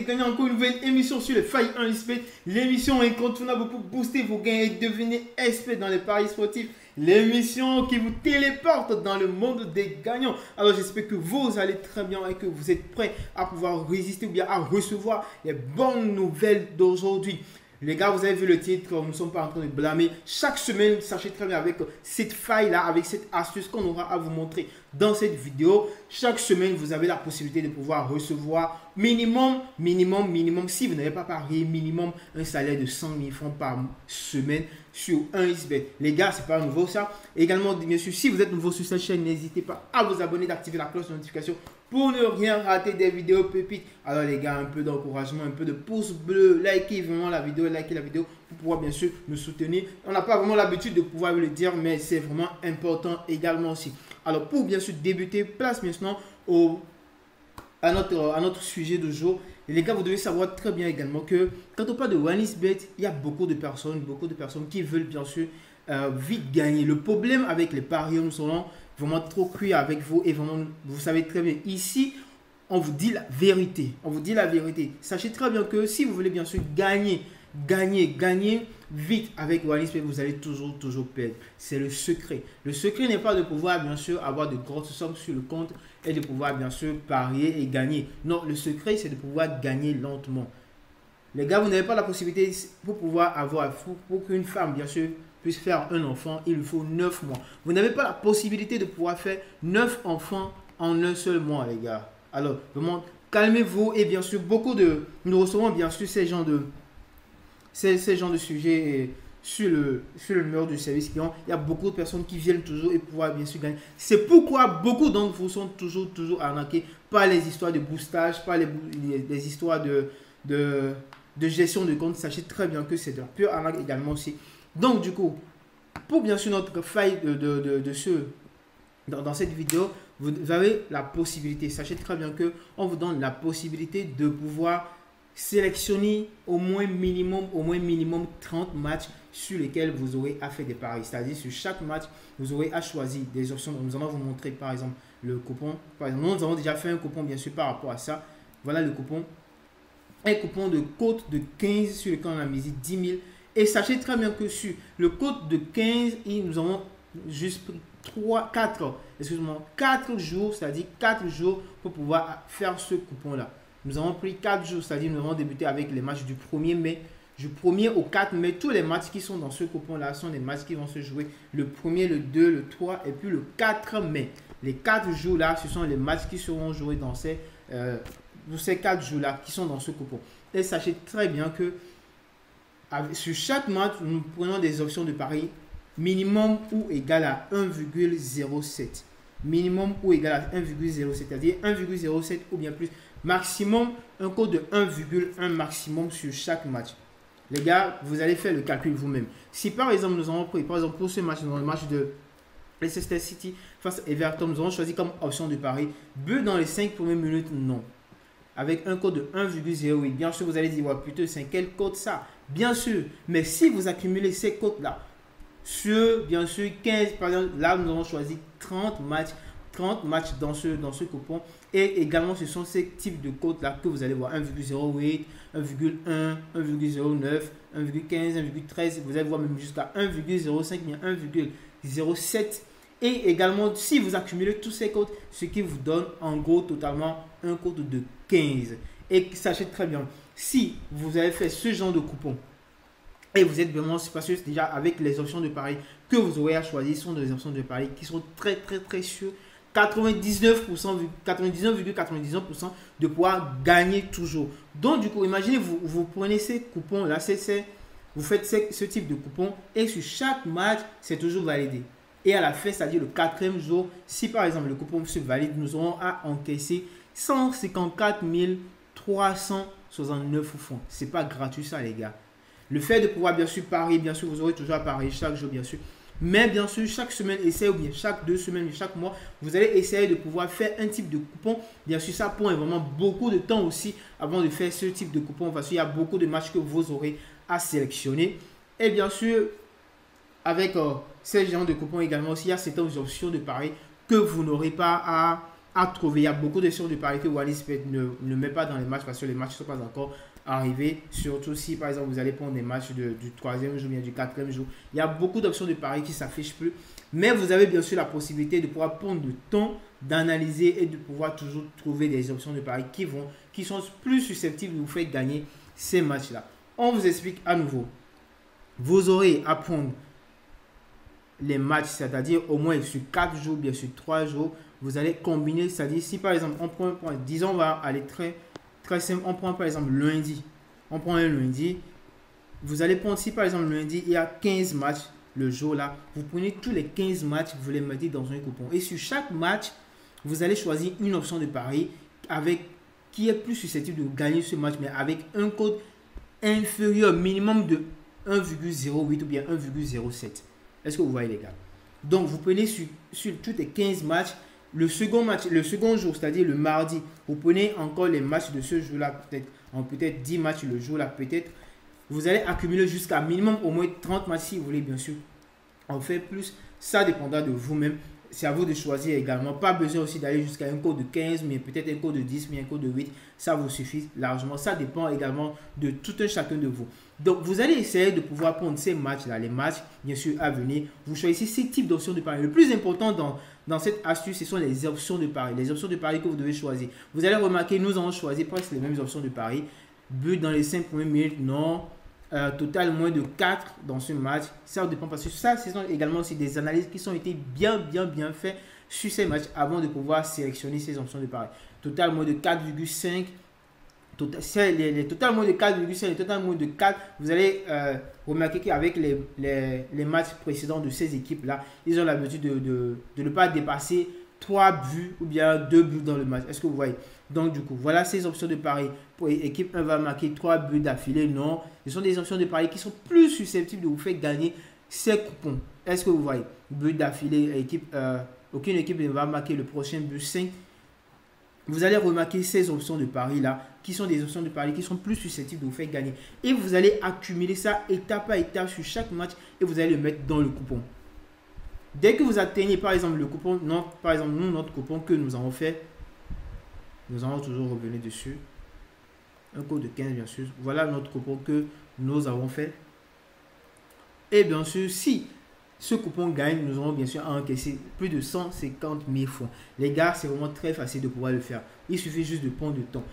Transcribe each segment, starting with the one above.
gagnants, encore une nouvelle émission sur le Failles 1 XP. L'émission incontournable pour booster vos gains et devenir expert dans les paris sportifs. L'émission qui vous téléporte dans le monde des gagnants. Alors j'espère que vous allez très bien et que vous êtes prêts à pouvoir résister ou bien à recevoir les bonnes nouvelles d'aujourd'hui. Les gars, vous avez vu le titre, nous ne sommes pas en train de blâmer. Chaque semaine, sachez très bien avec cette faille-là, avec cette astuce qu'on aura à vous montrer dans cette vidéo. Chaque semaine, vous avez la possibilité de pouvoir recevoir minimum, si vous n'avez pas parié, minimum un salaire de 100 000 francs par semaine sur 1xBet. Les gars, c'est pas nouveau ça. Également, bien sûr, si vous êtes nouveau sur cette chaîne, n'hésitez pas à vous abonner, d'activer la cloche de notification pour ne rien rater des vidéos pépites. Alors les gars, un peu d'encouragement, un peu de pouce bleu, likez vraiment la vidéo, pour pouvoir bien sûr nous soutenir. On n'a pas vraiment l'habitude de pouvoir le dire, mais c'est vraiment important également aussi. Alors pour bien sûr débuter, place maintenant à notre sujet du jour. Et les gars, vous devez savoir très bien également que quand on parle de 1xBet, il y a beaucoup de personnes qui veulent bien sûr vite gagner. Le problème avec les paris, nous serons vraiment trop cuits avec vous et vraiment, vous savez très bien, ici, on vous dit la vérité. On vous dit la vérité. Sachez très bien que si vous voulez bien sûr gagner vite avec 1xBet, vous allez toujours perdre. C'est le secret. Le secret n'est pas de pouvoir bien sûr avoir de grosses sommes sur le compte et de pouvoir bien sûr parier et gagner. Non, le secret c'est de pouvoir gagner lentement. Les gars, vous n'avez pas la possibilité pour pouvoir avoir, pour qu'une femme bien sûr puisse faire un enfant, il lui faut 9 mois. Vous n'avez pas la possibilité de pouvoir faire 9 enfants en un seul mois, les gars. Alors, vraiment, calmez-vous et bien sûr, nous recevons bien sûr ces genres de sujets sur le numéro du service client. Il y a beaucoup de personnes qui viennent toujours et pouvoir bien sûr gagner. C'est pourquoi beaucoup d'entre vous sont toujours arnaqués par les histoires de boostage, par les histoires de gestion de compte. Sachez très bien que c'est de la pure arnaque également aussi. Donc du coup, pour bien sûr notre faille dans cette vidéo, vous avez la possibilité, sachez très bien que on vous donne la possibilité de pouvoir sélectionner au moins minimum 30 matchs sur lesquels vous aurez à faire des paris. C'est-à-dire sur chaque match, vous aurez à choisir des options. Nous allons vous montrer par exemple le coupon. Par exemple, nous avons déjà fait un coupon bien sûr par rapport à ça. Voilà le coupon. Un coupon de cote de 15 sur lequel on a misé 10 000. Et sachez très bien que sur le code de 15, nous avons juste pris 4 jours, c'est-à-dire 4 jours pour pouvoir faire ce coupon-là. Nous avons pris 4 jours, c'est-à-dire nous avons débuté avec les matchs du 1er mai. Du 1er au 4 mai, tous les matchs qui sont dans ce coupon-là sont des matchs qui vont se jouer le 1er, le 2, le 3 et puis le 4 mai. Les 4 jours-là, ce sont les matchs qui seront joués dans ces 4 jours-là qui sont dans ce coupon. Et sachez très bien que sur chaque match, nous prenons des options de pari minimum ou égal à 1,07. Minimum ou égal à 1,07, c'est-à-dire 1,07 ou bien plus. Maximum, un code de 1,1 maximum sur chaque match. Les gars, vous allez faire le calcul vous-même. Si par exemple, nous avons pris, par exemple, pour ce match, dans le match de Leicester City face à Everton, nous avons choisi comme option de pari but dans les 5 premières minutes, non. Avec un code de 1,08. Bien sûr, vous allez dire, ouais, putain, c'est quel code ça? Bien sûr, mais si vous accumulez ces codes-là sur, bien sûr, 15, par exemple, là, nous avons choisi 30 matchs dans ce coupon. Et également, ce sont ces types de codes-là que vous allez voir, 1,08, 1,1, 1,09, 1,15, 1,13. Vous allez voir même jusqu'à 1,05, 1,07. Et également, si vous accumulez tous ces codes, ce qui vous donne en gros totalement un code de 15. Et sachez très bien, si vous avez fait ce genre de coupon et vous êtes vraiment parce que déjà avec les options de pari que vous aurez à choisir sont des options de pari qui sont très sûres, 99,99% de pouvoir gagner toujours. Donc du coup, imaginez vous prenez ces coupons là, vous faites ce type de coupon et sur chaque match c'est toujours validé. Et à la fin, c'est-à-dire le 4e jour, si par exemple le coupon se valide, nous aurons à encaisser 154 369 francs. C'est pas gratuit ça, les gars. Le fait de pouvoir bien sûr parier, bien sûr, vous aurez toujours à parier chaque jour, bien sûr. Mais bien sûr, chaque semaine, essayez, ou bien chaque 2 semaines, chaque mois, vous allez essayer de pouvoir faire un type de coupon. Bien sûr, ça prend vraiment beaucoup de temps aussi avant de faire ce type de coupon parce qu'il y a beaucoup de matchs que vous aurez à sélectionner. Et bien sûr, avec ces genres de coupons également, aussi, il y a certaines options de paris que vous n'aurez pas à trouver. Il y a beaucoup d'options de paris que OneXBet ne met pas dans les matchs parce que les matchs ne sont pas encore arrivés. Surtout si par exemple vous allez prendre des matchs du 3e jour, bien du 4e jour. Il y a beaucoup d'options de paris qui ne s'affichent plus. Mais vous avez bien sûr la possibilité de pouvoir prendre le temps d'analyser et de pouvoir toujours trouver des options de paris qui sont plus susceptibles de vous faire gagner ces matchs-là. On vous explique à nouveau. Vous aurez à prendre les matchs, c'est-à-dire au moins sur 4 jours, bien sur 3 jours, vous allez combiner, c'est-à-dire si par exemple, disons on va aller très simple, on prend par exemple lundi, on prend un lundi, vous allez prendre, si par exemple lundi, il y a 15 matchs le jour là, vous prenez tous les 15 matchs, vous les mettez dans un coupon. Et sur chaque match, vous allez choisir une option de pari qui est plus susceptible de gagner ce match, mais avec un code inférieur minimum de 1,08 ou bien 1,07. Est-ce que vous voyez les gars? Donc vous prenez sur tous les 15 matchs, le second jour, c'est-à-dire le mardi, vous prenez encore les matchs de ce jour-là, peut-être 10 matchs le jour-là, peut-être. Vous allez accumuler jusqu'à minimum au moins 30 matchs si vous voulez, bien sûr. En fait plus, ça dépendra de vous-même. C'est à vous de choisir également. Pas besoin aussi d'aller jusqu'à un code de 15, mais peut-être un code de 10, mais un code de 8. Ça vous suffit largement. Ça dépend également de tout un chacun de vous. Donc, vous allez essayer de pouvoir prendre ces matchs-là, les matchs, bien sûr, à venir. Vous choisissez ces types d'options de paris. Le plus important dans cette astuce, ce sont les options de paris. Les options de paris que vous devez choisir. Vous allez remarquer, nous avons choisi presque les mêmes options de paris. But dans les 5 premières minutes, non. Total moins de 4 dans ce match. Ça dépend parce que ça, ce sont également aussi des analyses qui sont été bien faites sur ces matchs avant de pouvoir sélectionner ces options de paris. Total moins de 4,5. Les total moins de 4,5, les total moins de 4, vous allez remarquer qu'avec les matchs précédents de ces équipes-là, ils ont l'habitude de ne pas dépasser 3 buts ou bien 2 buts dans le match. Est-ce que vous voyez? Donc du coup, voilà ces options de paris. Pour l'équipe 1 va marquer 3 buts d'affilée. Non, ce sont des options de paris qui sont plus susceptibles de vous faire gagner ces coupons. Est-ce que vous voyez? But d'affilée, aucune équipe ne va marquer le prochain but 5. Vous allez remarquer ces options de paris là, qui sont des options de paris qui sont plus susceptibles de vous faire gagner. Et vous allez accumuler ça étape par étape sur chaque match et vous allez le mettre dans le coupon. Dès que vous atteignez par exemple le coupon, non, par exemple nous, notre coupon que nous avons fait, nous allons toujours revenir dessus. Un code de 15 bien sûr. Voilà notre coupon que nous avons fait. Et bien sûr, si ce coupon gagne, nous aurons bien sûr encaissé plus de 150 000 francs. Les gars, c'est vraiment très facile de pouvoir le faire. Il suffit juste de prendre du temps.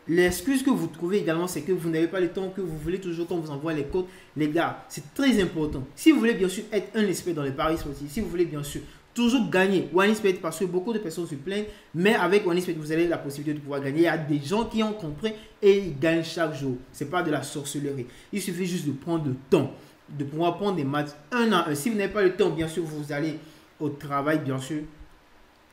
L'excuse que vous trouvez également, c'est que vous n'avez pas le temps, que vous voulez toujours qu'on vous envoie les codes. Les gars, c'est très important. Si vous voulez bien sûr être un expert dans les paris sportifs, si vous voulez bien sûr toujours gagner OneXBet, parce que beaucoup de personnes se plaignent, mais avec OneXBet, vous avez la possibilité de pouvoir gagner. Il y a des gens qui ont compris et ils gagnent chaque jour. Ce n'est pas de la sorcellerie. Il suffit juste de prendre le temps, de pouvoir prendre des matchs un à un. Si vous n'avez pas le temps, bien sûr, vous allez au travail, bien sûr.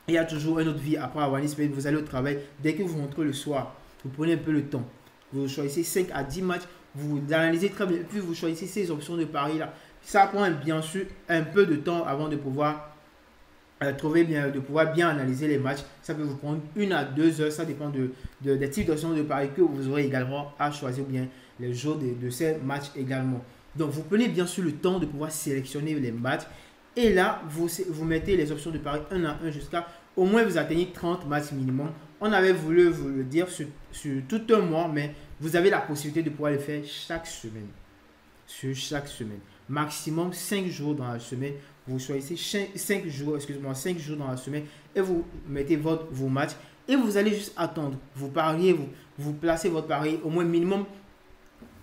Il y a toujours une autre vie après OneXBet. Vous allez au travail. Dès que vous rentrez le soir, vous prenez un peu le temps. Vous choisissez 5 à 10 matchs. Vous analysez très bien. Puis vous choisissez ces options de paris là. Ça prend bien sûr un peu de temps avant de pouvoir de pouvoir bien analyser les matchs. Ça peut vous prendre 1 à 2 heures. Ça dépend des types d'options de paris que vous aurez également à choisir, ou bien les jours de ces matchs également. Donc vous prenez bien sûr le temps de pouvoir sélectionner les matchs. Et là, vous mettez les options de paris 1 à 1 jusqu'à au moins vous atteignez 30 matchs minimum. On avait voulu vous le dire sur tout un mois, mais vous avez la possibilité de pouvoir le faire chaque semaine. Sur chaque semaine. Maximum 5 jours dans la semaine. Vous choisissez 5 jours dans la semaine et vous mettez vos matchs. Et vous allez juste attendre. Vous pariez, vous placez votre pari au moins minimum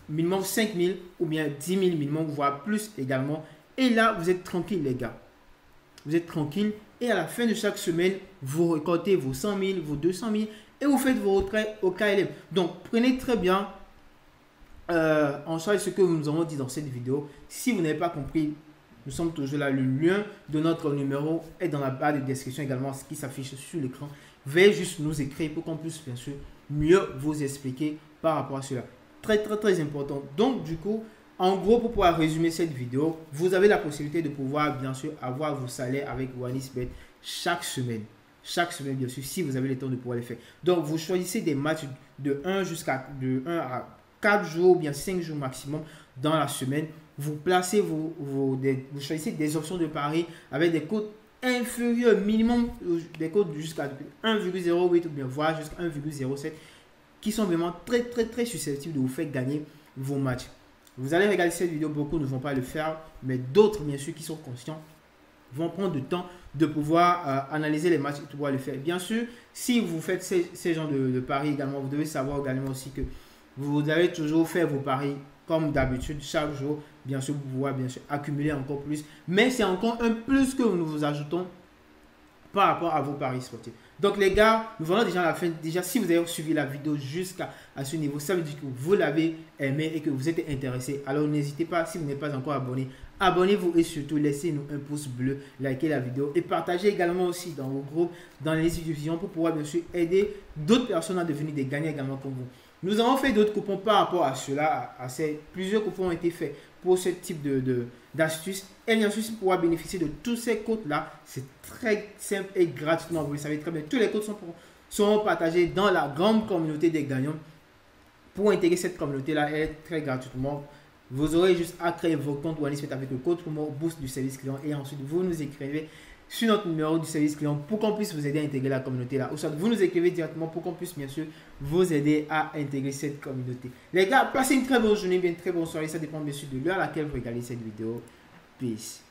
5 000 ou bien 10 000 minimum, voire plus également. Et là, vous êtes tranquille, les gars. Vous êtes tranquille. Et à la fin de chaque semaine, vous récoltez vos 100 000, vos 200 000 et vous faites vos retraits au KLM. Donc, prenez très bien en charge ce que nous avons dit dans cette vidéo. Si vous n'avez pas compris, nous sommes toujours là. Le lien de notre numéro est dans la barre de description également, ce qui s'affiche sur l'écran. Veuillez juste nous écrire pour qu'on puisse bien sûr mieux vous expliquer par rapport à cela. Très important. Donc du coup, en gros, pour pouvoir résumer cette vidéo, vous avez la possibilité de pouvoir bien sûr avoir vos salaires avec OneXBet chaque semaine. Chaque semaine, bien sûr, si vous avez le temps de pouvoir les faire. Donc, vous choisissez des matchs de 1 à 4 jours ou bien 5 jours maximum dans la semaine. Vous placez vous choisissez des options de paris avec des codes inférieurs, minimum des codes jusqu'à 1,08 ou bien voire jusqu'à 1,07 qui sont vraiment très susceptibles de vous faire gagner vos matchs. Vous allez regarder cette vidéo, beaucoup ne vont pas le faire, mais d'autres bien sûr qui sont conscients vont prendre du temps de pouvoir analyser les matchs et de pouvoir le faire. Bien sûr, si vous faites ces genres de paris également, vous devez savoir également aussi que vous allez toujours faire vos paris comme d'habitude chaque jour. Bien sûr, vous pouvez bien sûr accumuler encore plus, mais c'est encore un plus que nous vous ajoutons par rapport à vos paris sportifs. Donc les gars, nous voyons déjà à la fin. Déjà, si vous avez suivi la vidéo jusqu'à ce niveau, ça veut dire que vous l'avez aimé et que vous êtes intéressé. Alors n'hésitez pas, si vous n'êtes pas encore abonné, abonnez-vous et surtout laissez-nous un pouce bleu, likez la vidéo et partagez également aussi dans vos groupes, dans les institutions pour pouvoir bien sûr aider d'autres personnes à devenir des gagnants également comme vous. Nous avons fait d'autres coupons par rapport à cela. Plusieurs coupons ont été faits pour ce type d'astuces. Et bien sûr, si vous pouvez bénéficier de tous ces codes-là, c'est très simple et gratuitement. Vous le savez très bien. Tous les codes sont partagés dans la grande communauté des gagnants. Pour intégrer cette communauté-là, elle est très gratuitement. Vous aurez juste à créer vos comptes OneXBet avec le code promo Boost du service client. Et ensuite, vous nous écrivez sur notre numéro du service client pour qu'on puisse vous aider à intégrer la communauté là. Ou soit vous nous écrivez directement pour qu'on puisse bien sûr vous aider à intégrer cette communauté. Les gars, passez une très bonne journée, bien une très bonne soirée. Ça dépend bien sûr de l'heure à laquelle vous regardez cette vidéo. Peace.